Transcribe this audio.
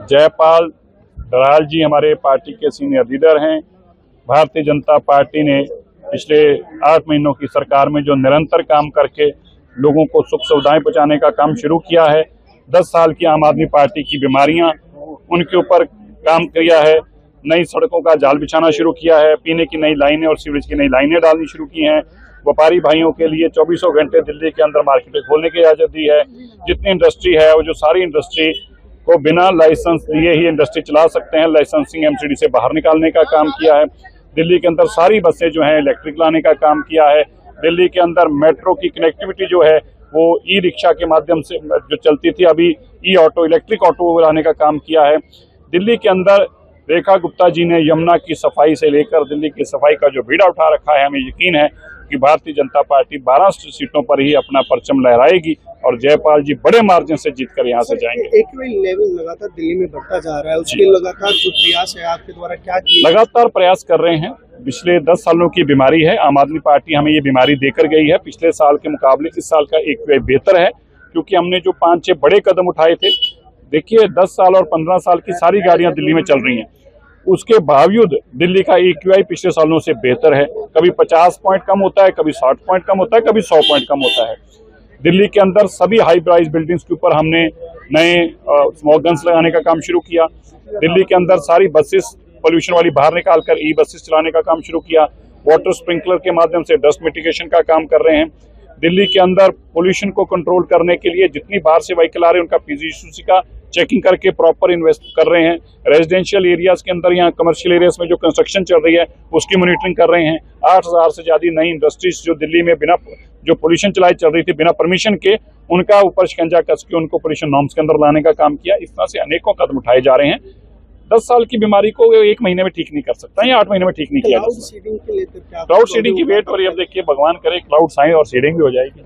जयपाल डराल जी हमारे पार्टी के senior leader हैं। भारतीय जनता पार्टी ने पिछले 8 महीनों की सरकार में जो निरंतर काम करके लोगों को सुख सुविधाएं पहुंचाने का काम शुरू किया है, 10 साल की आम आदमी पार्टी की बीमारियां, उनके ऊपर काम किया है। नई सड़कों का जाल बिछाना शुरू किया है, पीने की नई लाइनें और सीवरेज की नई लाइनें डालनी शुरू की हैं। व्यापारी भाइयों के लिए 24 घंटे दिल्ली के अंदर मार्केटें खोलने की इजाजत दी है। जितनी इंडस्ट्री है वो जो सारी इंडस्ट्री को बिना लाइसेंस लिए ही इंडस्ट्री चला सकते हैं, लाइसेंसिंग एमसीडी से बाहर निकालने का काम किया है। दिल्ली के अंदर सारी बसें जो हैं इलेक्ट्रिक लाने का काम किया है। दिल्ली के अंदर मेट्रो की कनेक्टिविटी जो है वो ई रिक्शा के माध्यम से जो चलती थी, अभी ई ऑटो, इलेक्ट्रिक ऑटो लाने का काम किया है। दिल्ली के अंदर रेखा गुप्ता जी ने यमुना की सफाई से लेकर दिल्ली की सफाई का जो बीड़ा उठा रखा है, हमें यकीन है कि भारतीय जनता पार्टी 12 सीटों पर ही अपना परचम लहराएगी और जयपाल जी बड़े मार्जिन से जीतकर यहाँ से जाएंगे। एक्यूआई लेवल लगातार दिल्ली में बढ़ता जा रहा है, उसके लगातार जो प्रयास है आपके द्वारा क्या किया? लगातार प्रयास कर रहे हैं। पिछले 10 सालों की बीमारी है, आम आदमी पार्टी हमें ये बीमारी देकर गई है। पिछले साल के मुकाबले इस साल का एक्यूआई बेहतर है, क्योंकि हमने जो 5-6 बड़े कदम उठाए थे। देखिए 10 साल और 15 साल की सारी गाड़ियां दिल्ली में चल रही हैं, उसके बावजूद दिल्ली का एक्यूआई पिछले सालों से बेहतर है। कभी 50 पॉइंट कम होता है, कभी 60 पॉइंट कम होता है, कभी 100 पॉइंट कम होता है। दिल्ली के अंदर सभी हाई प्राइस बिल्डिंग्स के ऊपर हमने नए स्मोक गन्स लगाने का काम शुरू किया। दिल्ली के अंदर सारी बसेस पोल्यूशन वाली बाहर निकालकर ई बसेस चलाने का काम शुरू किया। वाटर स्प्रिंकलर के माध्यम से डस्ट मिटिगेशन का काम कर रहे हैं। दिल्ली के अंदर पोल्यूशन को कंट्रोल करने के लिए जितनी बाहर से व्हीकल आ रहे हैं उनका पीजीसीसी का चेकिंग करके प्रॉपर इन्वेस्ट कर रहे हैं। रेजिडेंशियल एरियाज के अंदर, यहाँ कमर्शियल एरियाज में जो कंस्ट्रक्शन चल रही है उसकी मॉनिटरिंग कर रहे हैं। 8000 से ज्यादा नई इंडस्ट्रीज जो दिल्ली में बिना जो पोल्यूशन चलाई चल रही थी बिना परमिशन के, उनका ऊपर शिकंजा कस के उनको पोल्यूशन नॉर्म्स के अंदर लाने का काम किया। इस तरह से अनेकों कदम उठाए जा रहे हैं। 10 साल की बीमारी को 1 महीने में ठीक नहीं कर सकता या 8 महीने में ठीक नहीं किया जा सकता। क्लाउड सीडिंग की वेट हो रही है। अब देखिए भगवान करे क्लाउड्स आए और सीडिंग भी हो जाएगी।